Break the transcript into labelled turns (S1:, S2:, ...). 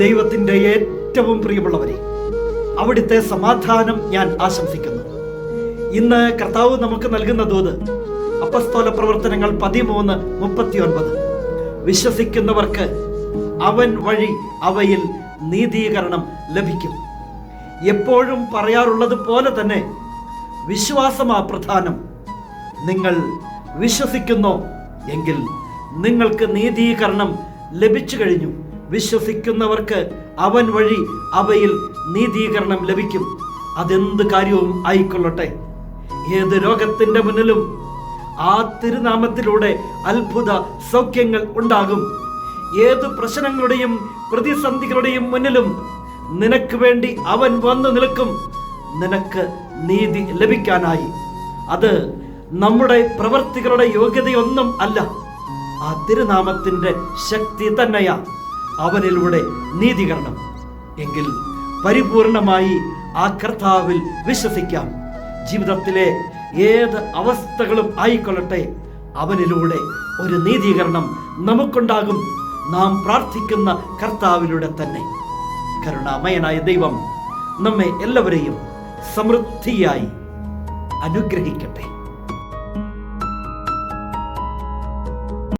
S1: ദൈവത്തിൻ്റെ ഏറ്റവും പ്രിയമുള്ളവരെ, അവിടുത്തെ സമാധാനം ഞാൻ ആശംസിക്കുന്നു. ഇന്ന് കർത്താവ് നമുക്ക് നൽകുന്ന ദൂത് അപ്പസ്തോല പ്രവർത്തനങ്ങൾ 13:39. വിശ്വസിക്കുന്നവർക്ക് അവൻ വഴി അവയിൽ നീതീകരണം ലഭിക്കും. എപ്പോഴും പറയാറുള്ളത് പോലെ തന്നെ വിശ്വാസമാ പ്രധാനം. നിങ്ങൾ വിശ്വസിക്കുന്നോ എങ്കിൽ നിങ്ങൾക്ക് നീതീകരണം ലഭിച്ചു കഴിഞ്ഞു. വിശ്വസിക്കുന്നവർക്ക് അവൻ വഴി അവയിൽ നീതീകരണം ലഭിക്കും. അതെന്ത് കാര്യവും ആയിക്കൊള്ളട്ടെ. ഏത് രോഗത്തിന്റെ മുന്നിലും ആ തിരുനാമത്തിലൂടെ അത്ഭുത സൗഖ്യങ്ങൾ ഉണ്ടാകും. ഏത് പ്രശ്നങ്ങളുടെയും പ്രതിസന്ധികളുടെയും മുന്നിലും നിനക്ക് വേണ്ടി അവൻ വന്നു നിൽക്കും. നിനക്ക് നീതി ലഭിക്കാനായി. അത് നമ്മുടെ പ്രവർത്തികളുടെ യോഗ്യതയൊന്നും അല്ല, ആ തിരുനാമത്തിന്റെ ശക്തി തന്നെയാ അവനിലൂടെ നീതീകരണം. എങ്കിൽ പരിപൂർണമായി ആ കർത്താവിൽ വിശ്വസിക്കാം. ജീവിതത്തിലെ ഏത് അവസ്ഥകളും ആയിക്കൊള്ളട്ടെ, അവനിലൂടെ ഒരു നീതീകരണം നമുക്കുണ്ടാകും. നാം പ്രാർത്ഥിക്കുന്ന കർത്താവിലൂടെ തന്നെ. കരുണാമയനായ ദൈവം നമ്മെ എല്ലാവരെയും സമൃദ്ധിയായി അനുഗ്രഹിക്കട്ടെ.